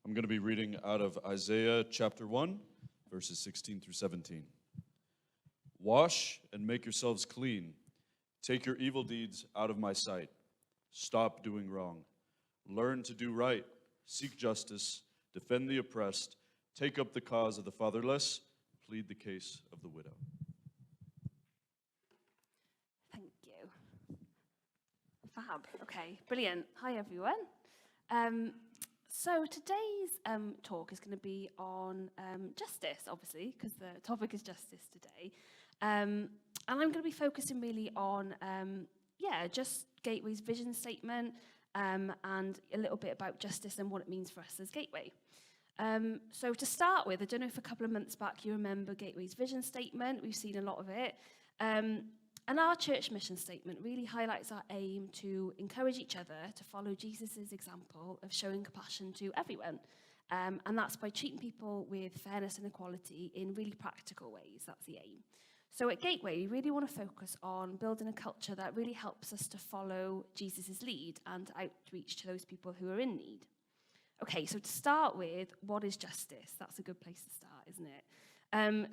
I'm going to be reading out of Isaiah chapter 1, verses 16 through 17. Wash and make yourselves clean. Take your evil deeds out of my sight. Stop doing wrong. Learn to do right. Seek justice. Defend the oppressed. Take up the cause of the fatherless. Plead the case of the widow. Thank you. Fab. Okay, brilliant. Hi, everyone. So today's talk is going to be on justice, obviously, because the topic is justice today. And I'm going to be focusing really on, just Gateway's vision statement and a little bit about justice and what it means for us as Gateway. So to start with, I don't know if a couple of months back you remember Gateway's vision statement. We've seen a lot of it. And our church mission statement really highlights our aim to encourage each other to follow Jesus' example of showing compassion to everyone. And that's by treating people with fairness and equality in really practical ways. That's the aim. So at Gateway, we really want to focus on building a culture that really helps us to follow Jesus' lead and outreach to those people who are in need. Okay, so to start with, what is justice? That's a good place to start, isn't it?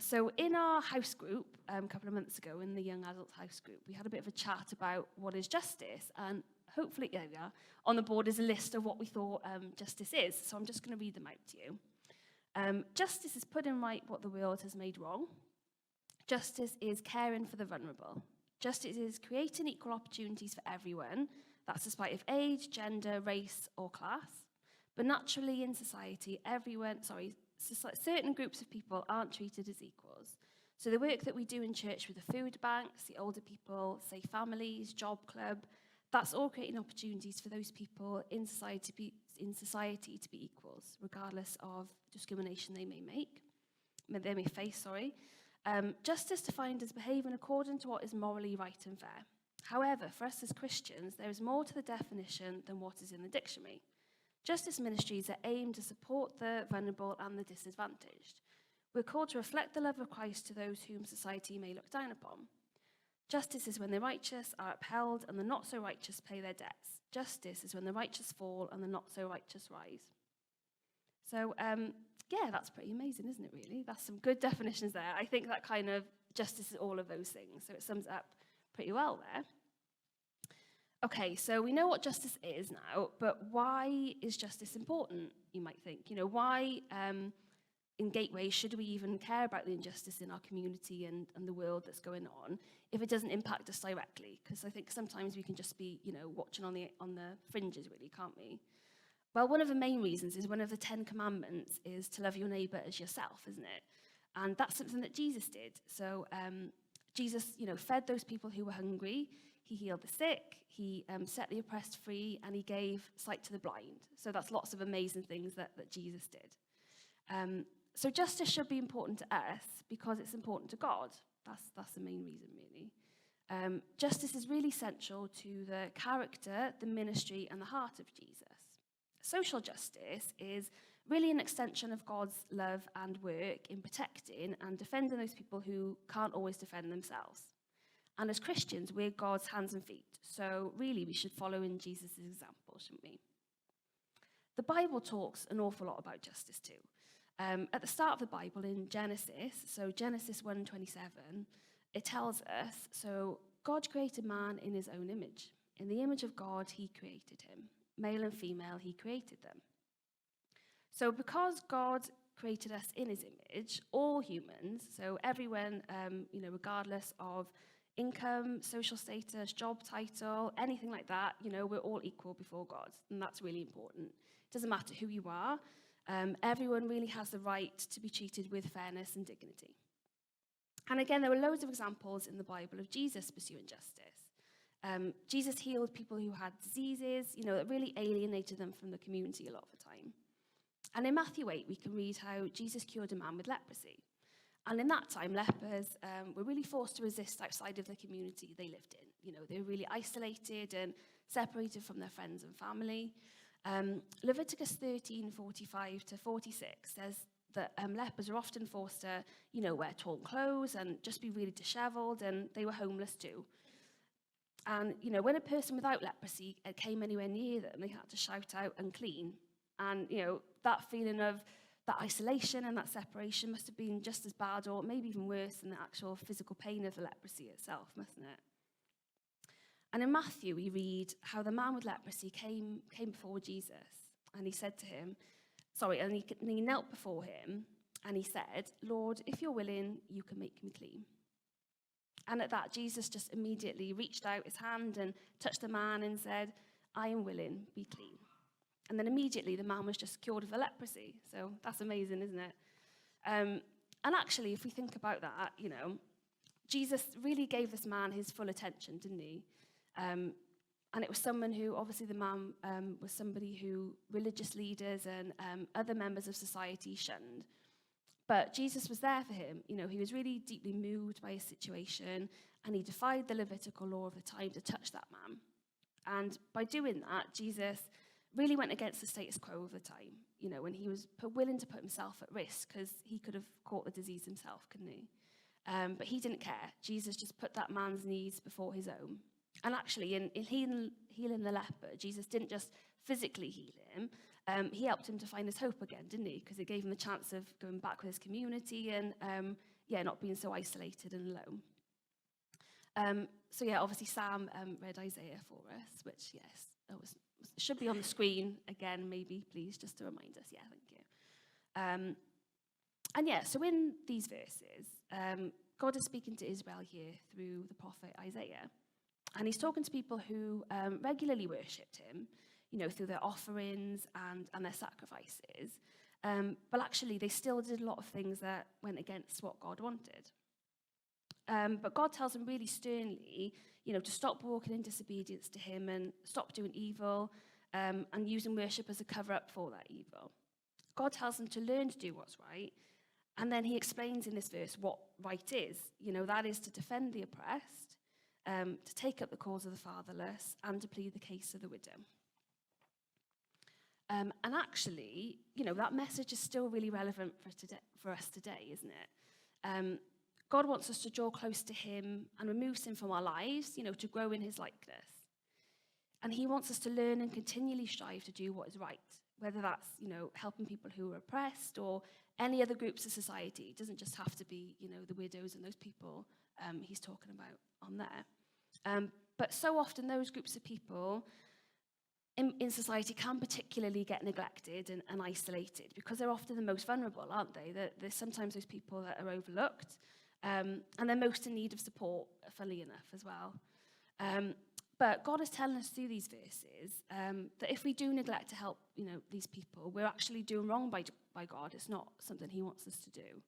So in our house group, a couple of months ago, in the young adult house group, we had a bit of a chat about what is justice, and hopefully, there we are, on the board is a list of what we thought justice is, so I'm just going to read them out to you. Justice is putting right what the world has made wrong. Justice is caring for the vulnerable. Justice is creating equal opportunities for everyone, that's despite of age, gender, race, or class. But naturally in society, certain groups of people aren't treated as equals. So the work that we do in church with the food banks, the older people, safe families, job club, that's all creating opportunities for those people in society to be equals, regardless of discrimination they may face. Justice defined as behaving according to what is morally right and fair. However, for us as Christians, there is more to the definition than what is in the dictionary. Justice ministries are aimed to support the vulnerable and the disadvantaged. We're called to reflect the love of Christ to those whom society may look down upon. Justice is when the righteous are upheld and the not-so-righteous pay their debts. Justice is when the righteous fall and the not-so-righteous rise. So, that's pretty amazing, isn't it, really? That's some good definitions there. I think that kind of justice is all of those things, so it sums it up pretty well there. Okay, so we know what justice is now, but why is justice important, you might think? Why in Gateway should we even care about the injustice in our community and the world that's going on if it doesn't impact us directly? Because I think sometimes we can just be, watching on the fringes, really, can't we? Well, one of the main reasons is one of the 10 commandments is to love your neighbour as yourself, isn't it? And that's something that Jesus did. So Jesus, fed those people who were hungry. He healed the sick, he set the oppressed free, and he gave sight to the blind. So that's lots of amazing things that Jesus did. So justice should be important to us because it's important to God. That's the main reason, really. Justice is really central to the character, the ministry, and the heart of Jesus. Social justice is really an extension of God's love and work in protecting and defending those people who can't always defend themselves. And as Christians, we're God's hands and feet. So really, we should follow in Jesus' example, shouldn't we? The Bible talks an awful lot about justice too. At the start of the Bible in Genesis, so Genesis 1:27, it tells us, so God created man in his own image. In the image of God, he created him. Male and female, he created them. So because God created us in his image, all humans, so everyone, regardless of income, social status, job title, anything like that, we're all equal before God, and that's really important. It doesn't matter who you are. Everyone really has the right to be treated with fairness and dignity. And again, there were loads of examples in the Bible of Jesus pursuing justice. Jesus healed people who had diseases, that really alienated them from the community a lot of the time. And in Matthew 8, we can read how Jesus cured a man with leprosy. And in that time, lepers were really forced to resist outside of the community they lived in. They were really isolated and separated from their friends and family. Leviticus 13:45-46 says that lepers are often forced to, wear torn clothes and just be really disheveled, and they were homeless too. And, when a person without leprosy came anywhere near them, they had to shout out, "Unclean." And, that feeling of that isolation and that separation must have been just as bad or maybe even worse than the actual physical pain of the leprosy itself, mustn't it? And in Matthew, we read how the man with leprosy came before Jesus, and he said to him, and he knelt before him, and he said, "Lord, if you're willing, you can make me clean." And at that, Jesus just immediately reached out his hand and touched the man and said, "I am willing, be clean." And then immediately the man was just cured of the leprosy. So that's amazing, isn't it? And actually, if we think about that, Jesus really gave this man his full attention, didn't he? And it was someone who, obviously the man was somebody who religious leaders and other members of society shunned. But Jesus was there for him. He was really deeply moved by his situation, and he defied the Levitical law of the time to touch that man. And by doing that, Jesus really went against the status quo of the time, when he was willing to put himself at risk because he could have caught the disease himself, couldn't he? But he didn't care. Jesus just put that man's needs before his own. And actually, in healing the leper, Jesus didn't just physically heal him, he helped him to find his hope again, didn't he? Because it gave him the chance of going back with his community and, not being so isolated and alone. Obviously Sam read Isaiah for us, which, yes, should be on the screen again, maybe, please, just to remind us. Yeah, thank you. So in these verses, God is speaking to Israel here through the prophet Isaiah. And he's talking to people who regularly worshipped him, through their offerings and their sacrifices. But actually, they still did a lot of things that went against what God wanted. But God tells them really sternly, to stop walking in disobedience to him and stop doing evil and using worship as a cover-up for that evil. God tells them to learn to do what's right. And then he explains in this verse what right is. That is to defend the oppressed, to take up the cause of the fatherless, and to plead the case of the widow. And actually, that message is still really relevant for us today, isn't it? God wants us to draw close to him and remove sin from our lives, to grow in his likeness. And he wants us to learn and continually strive to do what is right, whether that's, helping people who are oppressed or any other groups of society. It doesn't just have to be, the widows and those people he's talking about on there. But so often those groups of people in society can particularly get neglected and isolated because they're often the most vulnerable, aren't they? There's sometimes those people that are overlooked and they're most in need of support, funnily enough, as well. But God is telling us through these verses that if we do neglect to help, these people, we're actually doing wrong by God. It's not something he wants us to do.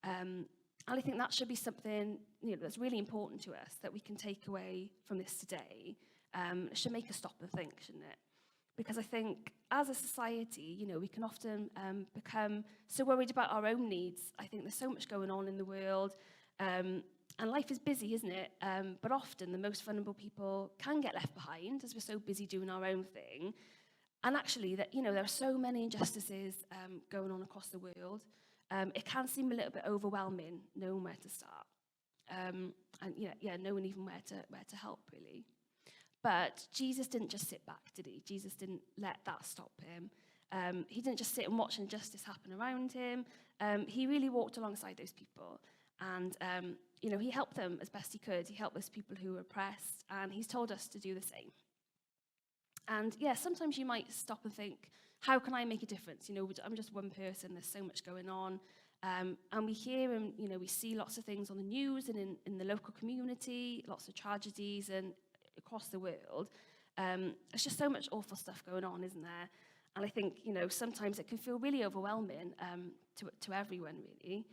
And I think that should be something, that's really important to us that we can take away from this today. It should make us stop and think, shouldn't it? Because I think as a society, we can often become so worried about our own needs. I think there's so much going on in the world, and life is busy, isn't it? But often the most vulnerable people can get left behind as we're so busy doing our own thing. And actually, that there are so many injustices going on across the world. It can seem a little bit overwhelming, knowing where to start, and knowing even where to help, really. But Jesus didn't just sit back, did he? Jesus didn't let that stop him. He didn't just sit and watch injustice happen around him. He really walked alongside those people. And, he helped them as best he could. He helped those people who were oppressed. And he's told us to do the same. And, sometimes you might stop and think, how can I make a difference? I'm just one person. There's so much going on. And we hear and, we see lots of things on the news and in the local community, lots of tragedies and across the world. There's just so much awful stuff going on, isn't there? And I think, sometimes it can feel really overwhelming to everyone, really.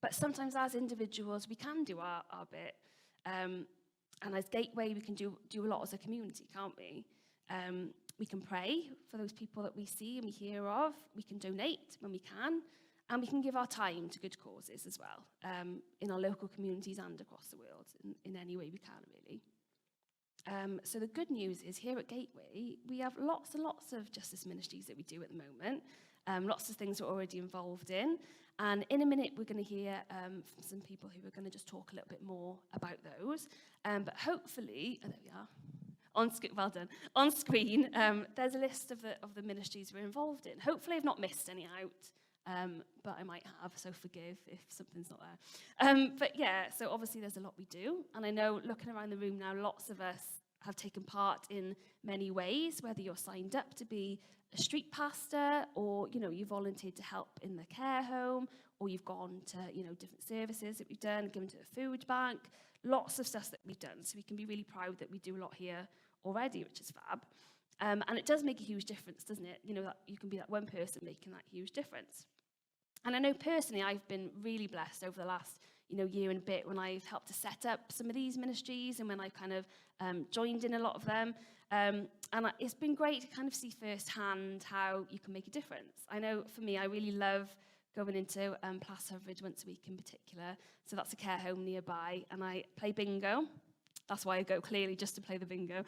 But sometimes as individuals, we can do our bit. And as Gateway, we can do a lot as a community, can't we? We can pray for those people that we see and we hear of. We can donate when we can. And we can give our time to good causes as well, in our local communities and across the world, in any way we can, really. So the good news is here at Gateway, we have lots and lots of justice ministries that we do at the moment, lots of things we're already involved in. And in a minute, we're going to hear from some people who are going to just talk a little bit more about those. But hopefully, there we are. well done. On screen, there's a list of the ministries we're involved in. Hopefully I've not missed any out, but I might have, so forgive if something's not there. But yeah, so obviously there's a lot we do, and I know looking around the room now, lots of us have taken part in many ways, whether you're signed up to be a street pastor, or you volunteered to help in the care home, or you've gone to different services that we've done, given to the food bank. Lots of stuff that we've done, so we can be really proud that we do a lot here already, which is fab. And it does make a huge difference, doesn't it? That you can be that one person making that huge difference. And I know personally I've been really blessed over the last year and a bit when I've helped to set up some of these ministries, and when I've kind of joined in a lot of them. And it's been great to kind of see firsthand how you can make a difference. I know for me, I really love going into Plas Hyfryd once a week in particular. So that's a care home nearby, and I play bingo. That's why I go, clearly, just to play the bingo.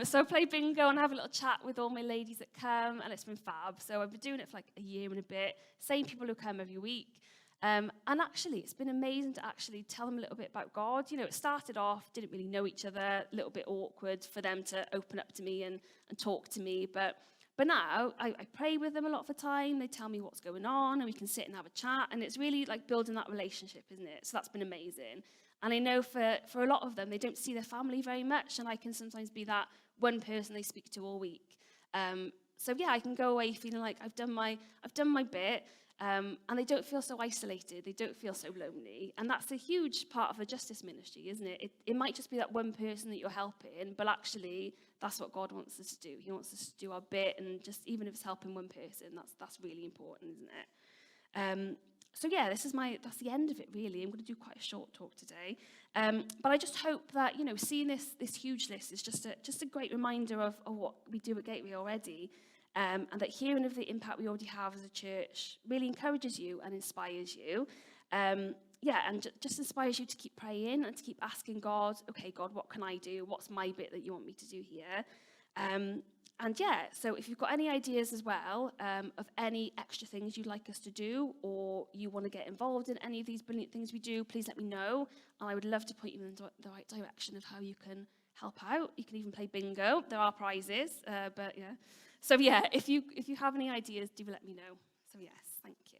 So I play bingo and have a little chat with all my ladies that come, and it's been fab. So I've been doing it for like a year and a bit. Same people who come every week. And actually, it's been amazing to actually tell them a little bit about God. It started off, didn't really know each other, a little bit awkward for them to open up to me and talk to me. But now, I pray with them a lot of the time. They tell me what's going on, and we can sit and have a chat. And it's really like building that relationship, isn't it? So that's been amazing. And I know for a lot of them, they don't see their family very much, and I can sometimes be that one person they speak to all week. So yeah, I can go away feeling like I've done my bit. And they don't feel so isolated. They don't feel so lonely. And that's a huge part of a justice ministry, isn't it? It might just be that one person that you're helping, but actually that's what God wants us to do. He wants us to do our bit, and just even if it's helping one person, that's really important, isn't it? So yeah, that's the end of it, really. I'm going to do quite a short talk today. But I just hope that, seeing this huge list is just a great reminder of what we do at Gateway already. And that hearing of the impact we already have as a church really encourages you and inspires you. And just inspires you to keep praying and to keep asking God, okay, God, what can I do? What's my bit that you want me to do here? So if you've got any ideas as well of any extra things you'd like us to do, or you want to get involved in any of these brilliant things we do, please let me know. And I would love to point you in the right direction of how you can help out. You can even play bingo. There are prizes, but yeah. So yeah, if you have any ideas, do let me know. So yes, thank you.